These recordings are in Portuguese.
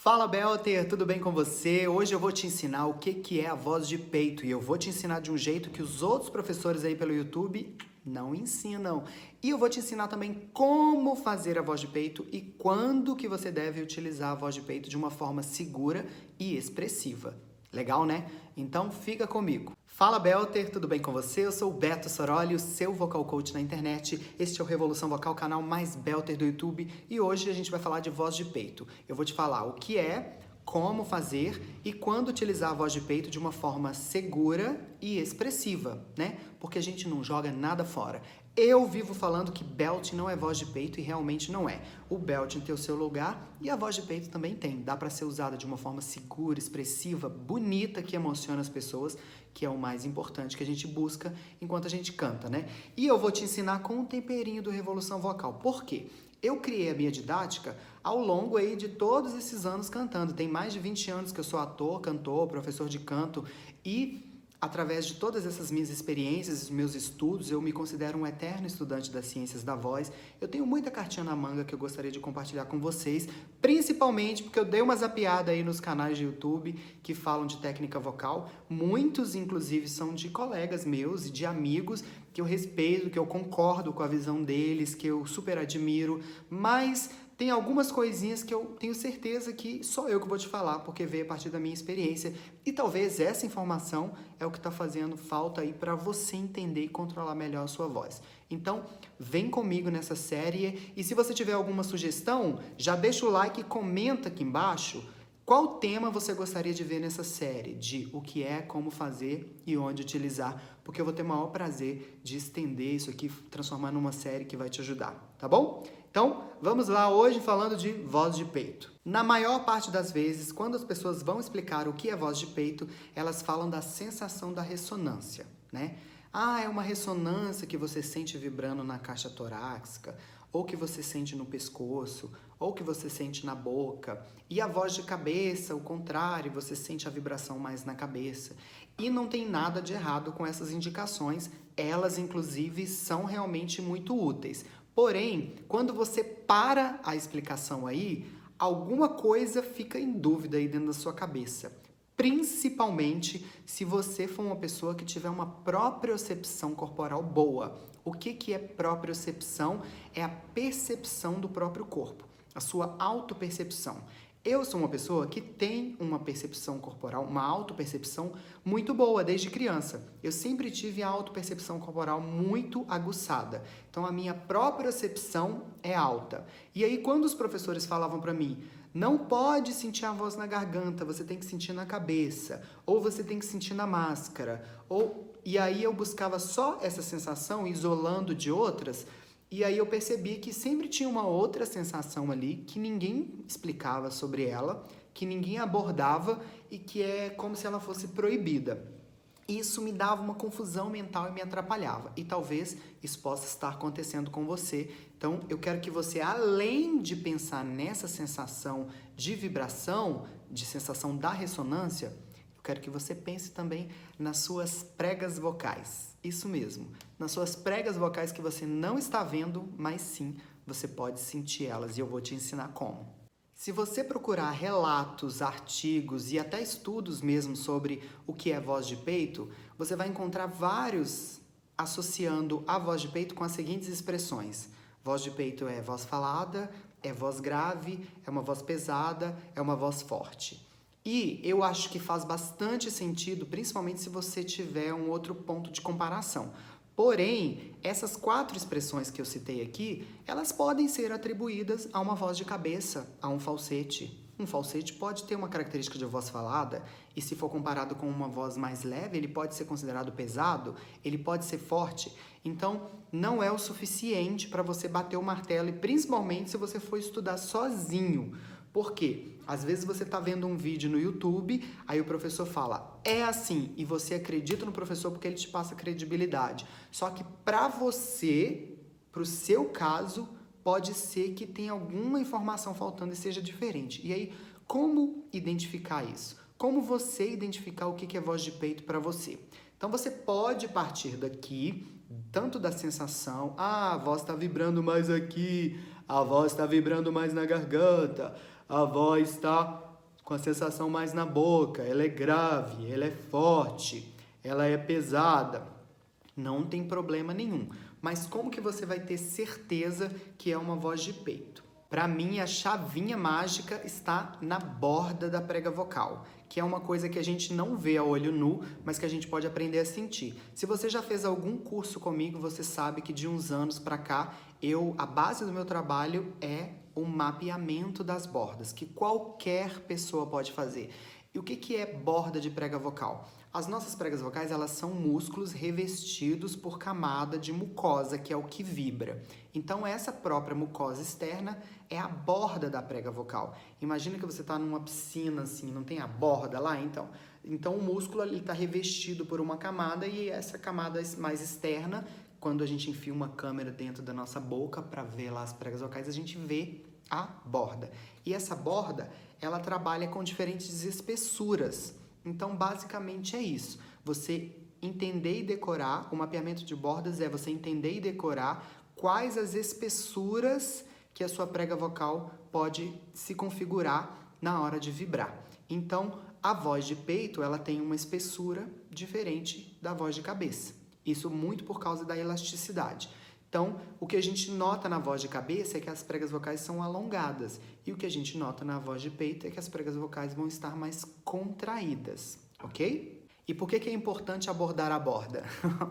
Fala Belter, tudo bem com você? Hoje eu vou te ensinar o que é a voz de peito e eu vou te ensinar de um jeito que os outros professores aí pelo YouTube não ensinam. E eu vou te ensinar também como fazer a voz de peito e quando que você deve utilizar a voz de peito de uma forma segura e expressiva. Legal, né? Então fica comigo. Fala Belter, tudo bem com você? Eu sou o Beto Soroli, o seu vocal coach na internet. Este é o Revolução Vocal, o canal mais Belter do YouTube. E hoje a gente vai falar de voz de peito. Eu vou te falar o que é, como fazer e quando utilizar a voz de peito de uma forma segura e expressiva, né? Porque a gente não joga nada fora. Eu vivo falando que belting não é voz de peito e realmente não é. O belting tem o seu lugar e a voz de peito também tem. Dá para ser usada de uma forma segura, expressiva, bonita, que emociona as pessoas, que é o mais importante que a gente busca enquanto a gente canta, né? E eu vou te ensinar com um temperinho do Revolução Vocal. Por quê? Eu criei a minha didática ao longo aí de todos esses anos cantando. Tem mais de 20 anos que eu sou ator, cantor, professor de canto e através de todas essas minhas experiências, meus estudos, eu me considero um eterno estudante das ciências da voz. Eu tenho muita cartinha na manga que eu gostaria de compartilhar com vocês, principalmente porque eu dei uma zapiada aí nos canais de YouTube que falam de técnica vocal. Muitos, inclusive, são de colegas meus e de amigos que eu respeito, que eu concordo com a visão deles, que eu super admiro, mas tem algumas coisinhas que eu tenho certeza que só eu que vou te falar, porque veio a partir da minha experiência. E talvez essa informação é o que está fazendo falta aí para você entender e controlar melhor a sua voz. Então, vem comigo nessa série. E se você tiver alguma sugestão, já deixa o like e comenta aqui embaixo qual tema você gostaria de ver nessa série, de o que é, como fazer e onde utilizar, porque eu vou ter o maior prazer de estender isso aqui, transformar numa série que vai te ajudar, tá bom? Então, vamos lá hoje falando de voz de peito. Na maior parte das vezes, quando as pessoas vão explicar o que é voz de peito, elas falam da sensação da ressonância, né? Ah, é uma ressonância que você sente vibrando na caixa torácica, ou que você sente no pescoço, ou que você sente na boca. E a voz de cabeça, o contrário, você sente a vibração mais na cabeça. E não tem nada de errado com essas indicações, elas inclusive são realmente muito úteis. Porém, quando você para a explicação aí, alguma coisa fica em dúvida aí dentro da sua cabeça. Principalmente se você for uma pessoa que tiver uma propriocepção corporal boa. O que é propriocepção? É a percepção do próprio corpo, a sua autopercepção. Eu sou uma pessoa que tem uma percepção corporal, uma autopercepção muito boa desde criança. Eu sempre tive a autopercepção corporal muito aguçada. Então a minha propriocepção é alta. E aí quando os professores falavam para mim, não pode sentir a voz na garganta, você tem que sentir na cabeça, ou você tem que sentir na máscara, e aí eu buscava só essa sensação, isolando de outras, e aí eu percebi que sempre tinha uma outra sensação ali que ninguém explicava sobre ela, que ninguém abordava e que é como se ela fosse proibida. Isso me dava uma confusão mental e me atrapalhava. E talvez isso possa estar acontecendo com você. Então, eu quero que você, além de pensar nessa sensação de vibração, de sensação da ressonância, eu quero que você pense também nas suas pregas vocais. Isso mesmo, nas suas pregas vocais que você não está vendo, mas sim, você pode sentir elas e eu vou te ensinar como. Se você procurar relatos, artigos e até estudos mesmo sobre o que é voz de peito, você vai encontrar vários associando a voz de peito com as seguintes expressões. Voz de peito é voz falada, é voz grave, é uma voz pesada, é uma voz forte. E eu acho que faz bastante sentido, principalmente se você tiver um outro ponto de comparação. Porém, essas 4 expressões que eu citei aqui, elas podem ser atribuídas a uma voz de cabeça, a um falsete. Um falsete pode ter uma característica de voz falada, e se for comparado com uma voz mais leve, ele pode ser considerado pesado, ele pode ser forte. Então, não é o suficiente para você bater o martelo, e principalmente se você for estudar sozinho. Por quê? Às vezes você está vendo um vídeo no YouTube, aí o professor fala, é assim, e você acredita no professor porque ele te passa credibilidade. Só que para você, para o seu caso, pode ser que tenha alguma informação faltando e seja diferente. E aí, como identificar isso? Como você identificar o que é voz de peito para você? Então você pode partir daqui, tanto da sensação, a voz está vibrando mais aqui, a voz está vibrando mais na garganta, a voz está com a sensação mais na boca, ela é grave, ela é forte, ela é pesada. Não tem problema nenhum. Mas como que você vai ter certeza que é uma voz de peito? Para mim, a chavinha mágica está na borda da prega vocal, que é uma coisa que a gente não vê a olho nu, mas que a gente pode aprender a sentir. Se você já fez algum curso comigo, você sabe que de uns anos para cá, a base do meu trabalho é o mapeamento das bordas, que qualquer pessoa pode fazer. E o que é borda de prega vocal? As nossas pregas vocais, elas são músculos revestidos por camada de mucosa, que é o que vibra. Então, essa própria mucosa externa é a borda da prega vocal. Imagina que você está numa piscina, assim, não tem a borda lá? Então o músculo está revestido por uma camada e essa camada mais externa, quando a gente enfia uma câmera dentro da nossa boca para ver lá as pregas vocais, a gente vê a borda. E essa borda, ela trabalha com diferentes espessuras. Então, basicamente é isso. Você entender e decorar, o mapeamento de bordas é você entender e decorar quais as espessuras que a sua prega vocal pode se configurar na hora de vibrar. Então, a voz de peito, ela tem uma espessura diferente da voz de cabeça. Isso muito por causa da elasticidade. Então, o que a gente nota na voz de cabeça é que as pregas vocais são alongadas. E o que a gente nota na voz de peito é que as pregas vocais vão estar mais contraídas, ok? E por que é importante abordar a borda?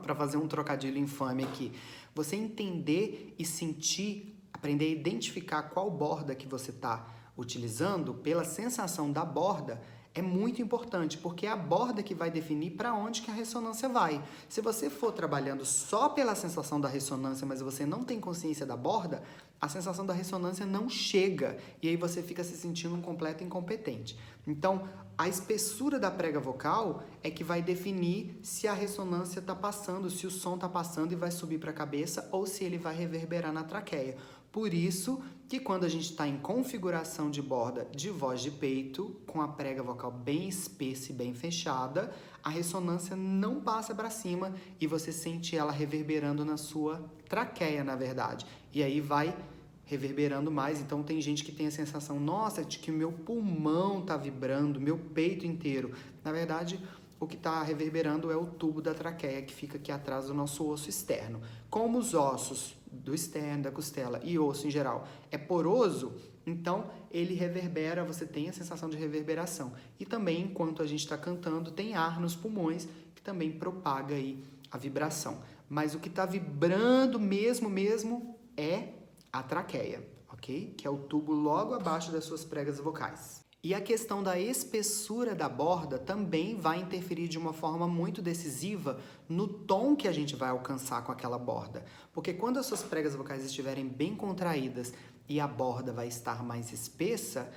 Para fazer um trocadilho infame aqui. Você entender e sentir, aprender a identificar qual borda que você está utilizando pela sensação da borda é muito importante, porque é a borda que vai definir para onde que a ressonância vai. Se você for trabalhando só pela sensação da ressonância, mas você não tem consciência da borda, a sensação da ressonância não chega, e aí você fica se sentindo um completo incompetente. Então, a espessura da prega vocal é que vai definir se a ressonância está passando, se o som está passando e vai subir para a cabeça, ou se ele vai reverberar na traqueia. Por isso que quando a gente está em configuração de borda de voz de peito, com a prega vocal bem espessa e bem fechada, a ressonância não passa para cima e você sente ela reverberando na sua traqueia, na verdade. E aí vai reverberando mais. Então tem gente que tem a sensação, nossa, de que meu pulmão está vibrando, meu peito inteiro. Na verdade, o que está reverberando é o tubo da traqueia, que fica aqui atrás do nosso osso externo. Como os ossos do externo, da costela e osso em geral é poroso, então ele reverbera, você tem a sensação de reverberação. E também, enquanto a gente está cantando, tem ar nos pulmões, que também propaga aí a vibração. Mas o que está vibrando mesmo é a traqueia, ok? Que é o tubo logo abaixo das suas pregas vocais. E a questão da espessura da borda também vai interferir de uma forma muito decisiva no tom que a gente vai alcançar com aquela borda. Porque quando as suas pregas vocais estiverem bem contraídas e a borda vai estar mais espessa,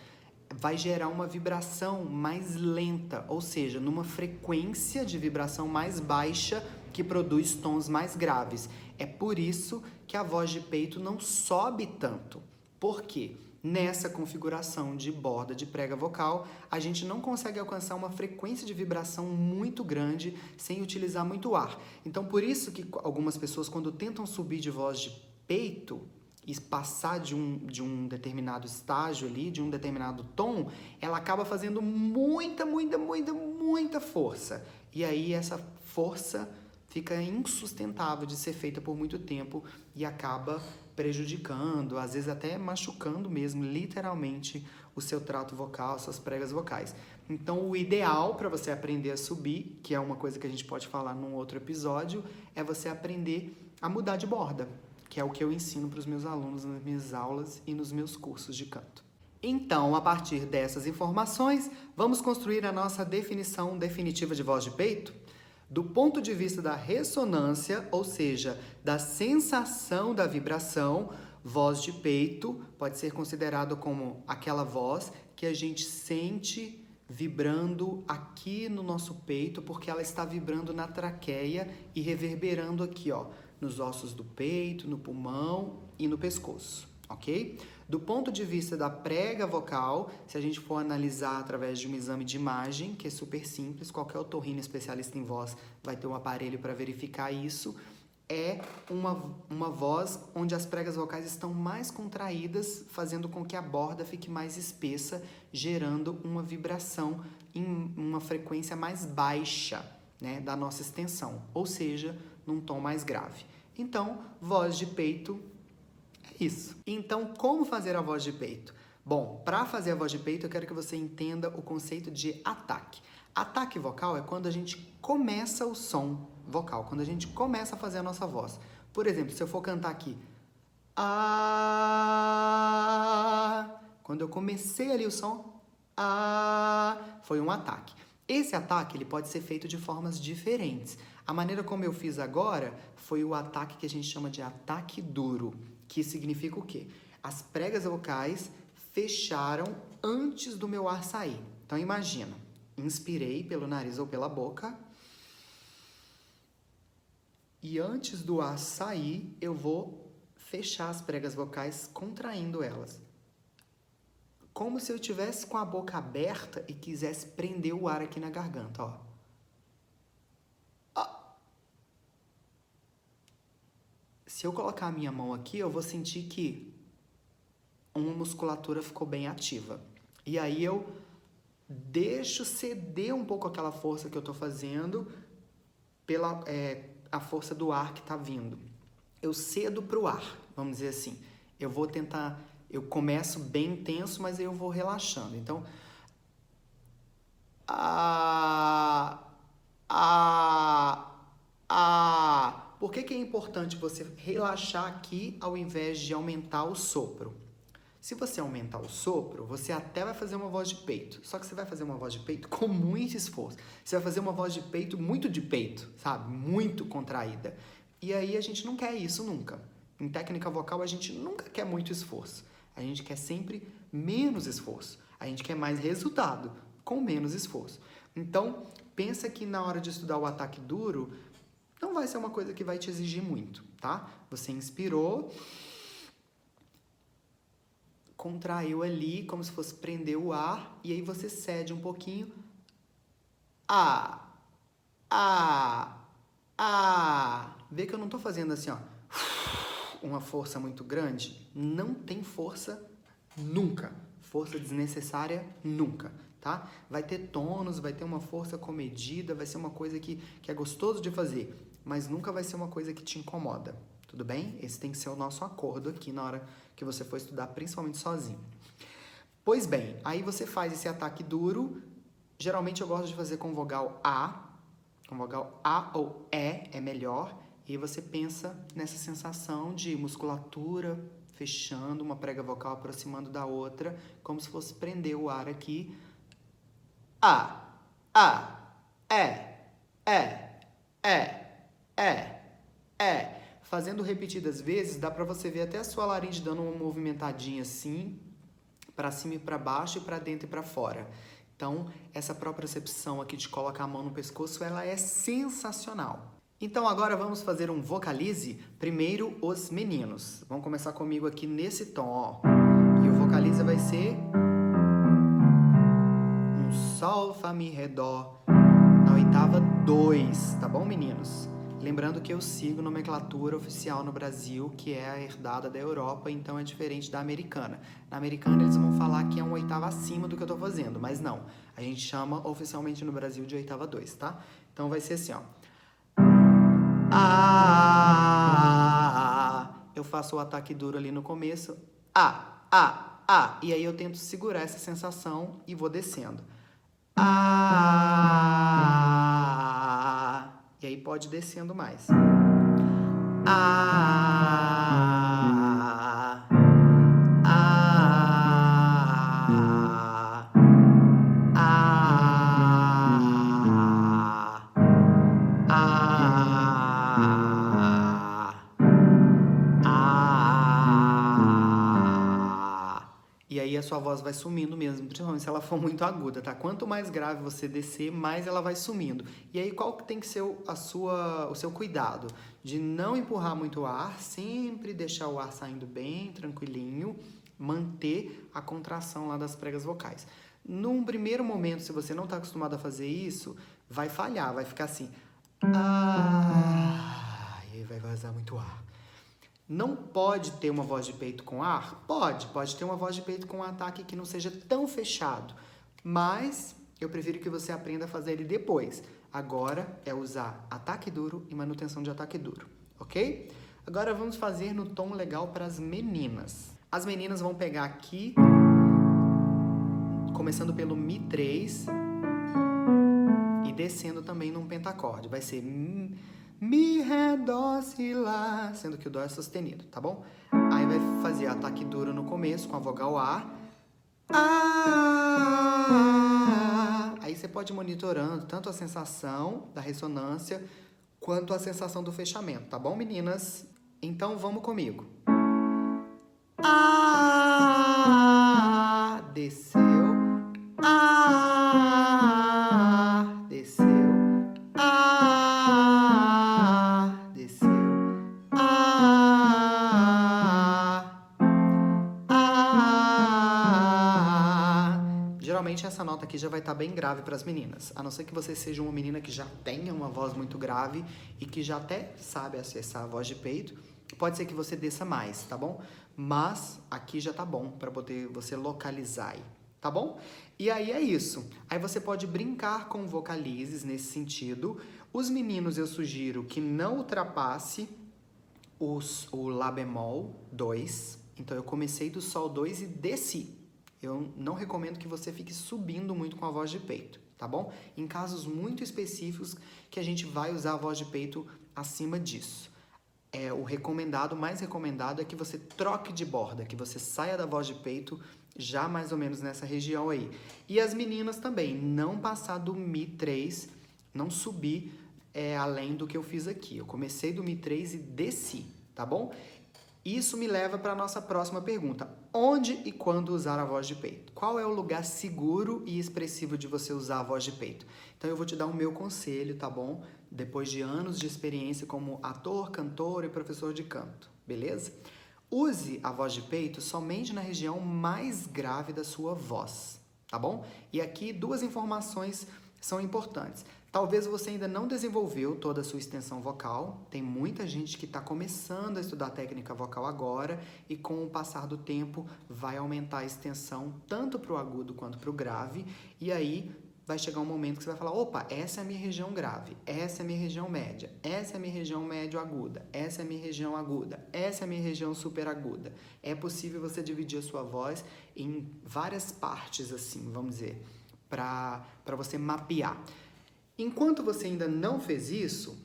vai gerar uma vibração mais lenta, ou seja, numa frequência de vibração mais baixa que produz tons mais graves. É por isso que a voz de peito não sobe tanto. Por quê? Nessa configuração de borda de prega vocal, a gente não consegue alcançar uma frequência de vibração muito grande sem utilizar muito ar. Então, por isso que algumas pessoas, quando tentam subir de voz de peito e passar de um determinado estágio ali, de um determinado tom, ela acaba fazendo muita força. E aí essa força fica insustentável de ser feita por muito tempo e acaba prejudicando, às vezes até machucando mesmo, literalmente, o seu trato vocal, suas pregas vocais. Então, o ideal para você aprender a subir, que é uma coisa que a gente pode falar num outro episódio, é você aprender a mudar de borda, que é o que eu ensino para os meus alunos nas minhas aulas e nos meus cursos de canto. Então, a partir dessas informações, vamos construir a nossa definição definitiva de voz de peito? Do ponto de vista da ressonância, ou seja, da sensação da vibração, voz de peito pode ser considerado como aquela voz que a gente sente vibrando aqui no nosso peito, porque ela está vibrando na traqueia e reverberando aqui, ó, nos ossos do peito, no pulmão e no pescoço, ok? Do ponto de vista da prega vocal, se a gente for analisar através de um exame de imagem, que é super simples, qualquer otorrino especialista em voz vai ter um aparelho para verificar isso, é uma voz onde as pregas vocais estão mais contraídas, fazendo com que a borda fique mais espessa, gerando uma vibração em uma frequência mais baixa, né, da nossa extensão, ou seja, num tom mais grave. Então, voz de peito é isso. Então, como fazer a voz de peito? Bom, para fazer a voz de peito, eu quero que você entenda o conceito de ataque. Ataque vocal é quando a gente começa o som vocal, quando a gente começa a fazer a nossa voz. Por exemplo, se eu for cantar aqui, quando eu comecei ali o som, foi um ataque. Esse ataque ele pode ser feito de formas diferentes. A maneira como eu fiz agora foi o ataque que a gente chama de ataque duro, que significa o quê? As pregas vocais fecharam antes do meu ar sair. Então imagina, inspirei pelo nariz ou pela boca e antes do ar sair eu vou fechar as pregas vocais contraindo elas. Como se eu estivesse com a boca aberta e quisesse prender o ar aqui na garganta, ó. Se eu colocar a minha mão aqui, eu vou sentir que uma musculatura ficou bem ativa. E aí eu deixo ceder um pouco aquela força que eu tô fazendo pela a força do ar que tá vindo. Eu cedo pro ar, vamos dizer assim. Eu vou tentar, eu começo bem intenso, mas aí eu vou relaxando. Então, Por que é importante você relaxar aqui ao invés de aumentar o sopro? Se você aumentar o sopro, você até vai fazer uma voz de peito. Só que você vai fazer uma voz de peito com muito esforço. Você vai fazer uma voz de peito muito de peito, sabe? Muito contraída. E aí a gente não quer isso nunca. Em técnica vocal, a gente nunca quer muito esforço. A gente quer sempre menos esforço. A gente quer mais resultado com menos esforço. Então, pensa que na hora de estudar o ataque duro, não vai ser uma coisa que vai te exigir muito, tá? Você inspirou, contraiu ali, como se fosse prender o ar, e aí você cede um pouquinho. Vê que eu não tô fazendo assim, ó, uma força muito grande. Não tem força nunca. Força desnecessária nunca, tá? Vai ter tônus, vai ter uma força comedida, vai ser uma coisa que é gostoso de fazer, mas nunca vai ser uma coisa que te incomoda, tudo bem? Esse tem que ser o nosso acordo aqui na hora que você for estudar, principalmente sozinho. Pois bem, aí você faz esse ataque duro. Geralmente eu gosto de fazer com vogal A. Com vogal A ou E é melhor. E aí você pensa nessa sensação de musculatura fechando, uma prega vocal aproximando da outra, como se fosse prender o ar aqui. Fazendo repetidas vezes, dá pra você ver até a sua laringe dando uma movimentadinha assim, pra cima e pra baixo, e pra dentro e pra fora. Então, essa propriocepção aqui de colocar a mão no pescoço, ela é sensacional. Então, agora vamos fazer um vocalize. Primeiro, os meninos. Vamos começar comigo aqui nesse tom, ó. E o vocalize vai ser um sol, fá, mi, ré, dó, na oitava 2, tá bom, meninos? Lembrando que eu sigo nomenclatura oficial no Brasil, que é a herdada da Europa, então é diferente da americana. Na americana eles vão falar que é uma oitava acima do que eu tô fazendo, mas não. A gente chama oficialmente no Brasil de oitava 2, tá? Então vai ser assim, ó. Eu faço o ataque duro ali no começo. E aí eu tento segurar essa sensação e vou descendo. E aí pode descendo mais. E aí a sua voz vai sumindo mesmo, principalmente se ela for muito aguda, tá? Quanto mais grave você descer, mais ela vai sumindo. E aí qual que tem que ser o seu cuidado? De não empurrar muito o ar, sempre deixar o ar saindo bem, tranquilinho, manter a contração lá das pregas vocais. Num primeiro momento, se você não está acostumado a fazer isso, vai falhar, vai ficar assim. E aí vai vai vazar muito ar. Não pode ter uma voz de peito com ar? Pode ter uma voz de peito com um ataque que não seja tão fechado, mas eu prefiro que você aprenda a fazer ele depois. Agora é usar ataque duro e manutenção de ataque duro, ok? Agora vamos fazer no tom legal para as meninas. As meninas vão pegar aqui, começando pelo Mi 3 e descendo também num pentacorde. Vai ser Mi, Ré, Dó, Si, Lá, sendo que o Dó é sustenido, tá bom? Aí vai fazer ataque duro no começo com a vogal A. Aí você pode ir monitorando tanto a sensação da ressonância quanto a sensação do fechamento, tá bom, meninas? Então vamos comigo. Desceu. Desceu. Desceu. Geralmente essa nota aqui já vai estar bem grave para as meninas, a não ser que você seja uma menina que já tenha uma voz muito grave e que já até sabe acessar a voz de peito. Pode ser que você desça mais, tá bom? Mas aqui já tá bom para poder você localizar aí, tá bom? E aí é isso. Aí você pode brincar com vocalizes nesse sentido. Os meninos eu sugiro que não ultrapasse o Lá bemol 2. Então eu comecei do Sol 2 e desci. Eu não recomendo que você fique subindo muito com a voz de peito, tá bom? Em casos muito específicos que a gente vai usar a voz de peito acima disso. O recomendado, mais recomendado, é que você troque de borda, que você saia da voz de peito já mais ou menos nessa região aí. E as meninas também, não passar do Mi 3, não subir além do que eu fiz aqui. Eu comecei do Mi 3 e desci, tá bom? Isso me leva para a nossa próxima pergunta. Onde e quando usar a voz de peito? Qual é o lugar seguro e expressivo de você usar a voz de peito? Então eu vou te dar o meu conselho, tá bom? Depois de anos de experiência como ator, cantor e professor de canto, beleza? Use a voz de peito somente na região mais grave da sua voz, tá bom? E aqui duas informações são importantes. Talvez você ainda não desenvolveu toda a sua extensão vocal. Tem muita gente que está começando a estudar técnica vocal agora e com o passar do tempo vai aumentar a extensão tanto para o agudo quanto para o grave. E aí vai chegar um momento que você vai falar, opa, essa é a minha região grave, essa é a minha região média, essa é a minha região médio aguda, essa é a minha região aguda, essa é a minha região super aguda. É possível você dividir a sua voz em várias partes, assim, vamos dizer, para você mapear. Enquanto você ainda não fez isso,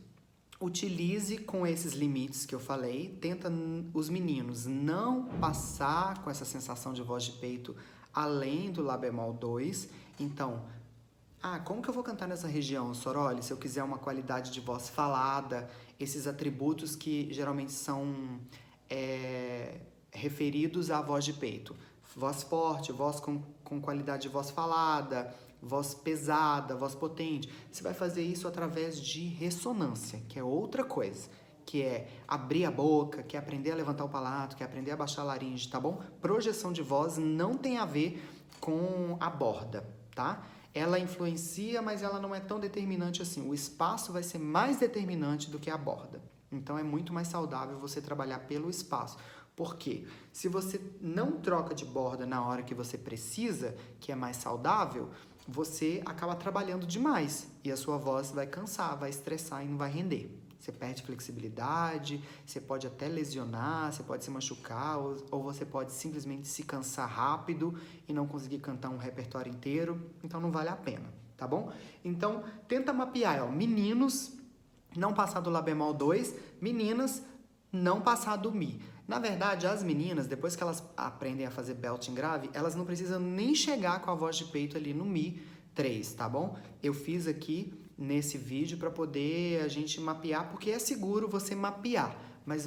utilize com esses limites que eu falei, tenta os meninos não passar com essa sensação de voz de peito além do Lá bemol 2. Então, como que eu vou cantar nessa região, Soroli, se eu quiser uma qualidade de voz falada, esses atributos que geralmente são referidos à voz de peito. Voz forte, voz com qualidade de voz falada, voz pesada, voz potente. Você vai fazer isso através de ressonância, que é outra coisa, que é abrir a boca, que é aprender a levantar o palato, que é aprender a baixar a laringe, tá bom? Projeção de voz não tem a ver com a borda, tá? Ela influencia, mas ela não é tão determinante assim. O espaço vai ser mais determinante do que a borda. Então é muito mais saudável você trabalhar pelo espaço. Por quê? Se você não troca de borda na hora que você precisa, que é mais saudável, você acaba trabalhando demais e a sua voz vai cansar, vai estressar e não vai render. Você perde flexibilidade, você pode até lesionar, você pode se machucar ou você pode simplesmente se cansar rápido e não conseguir cantar um repertório inteiro, então não vale a pena, tá bom? Então, tenta mapear, meninos, não passar do Lá bemol 2, meninas, não passar do Mi. Na verdade, as meninas, depois que elas aprendem a fazer belting grave, elas não precisam nem chegar com a voz de peito ali no Mi 3, tá bom? Eu fiz aqui nesse vídeo para poder a gente mapear, porque é seguro você mapear, mas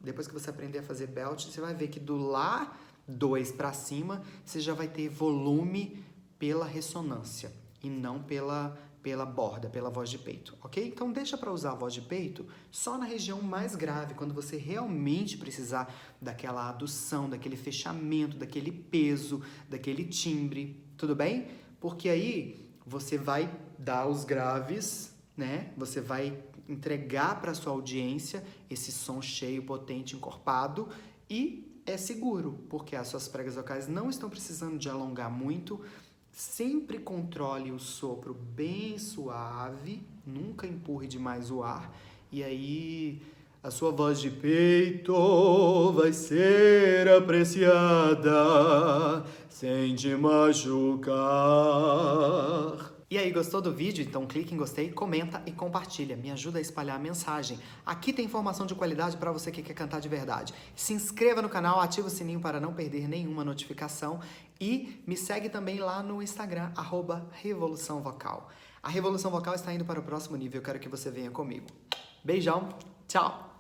depois que você aprender a fazer belting, você vai ver que do Lá 2 para cima, você já vai ter volume pela ressonância e não pela borda, pela voz de peito, ok? Então deixa para usar a voz de peito só na região mais grave, quando você realmente precisar daquela adução, daquele fechamento, daquele peso, daquele timbre, tudo bem? Porque aí você vai dar os graves né? Você vai entregar para sua audiência esse som cheio, potente, encorpado e é seguro, porque as suas pregas vocais não estão precisando de alongar muito. Sempre controle o sopro bem suave, nunca empurre demais o ar, e aí a sua voz de peito vai ser apreciada sem te machucar. E aí, gostou do vídeo? Então clique em gostei, comenta e compartilha. Me ajuda a espalhar a mensagem. Aqui tem informação de qualidade para você que quer cantar de verdade. Se inscreva no canal, ativa o sininho para não perder nenhuma notificação e me segue também lá no Instagram, @Revolução Vocal. A Revolução Vocal está indo para o próximo nível, eu quero que você venha comigo. Beijão, tchau!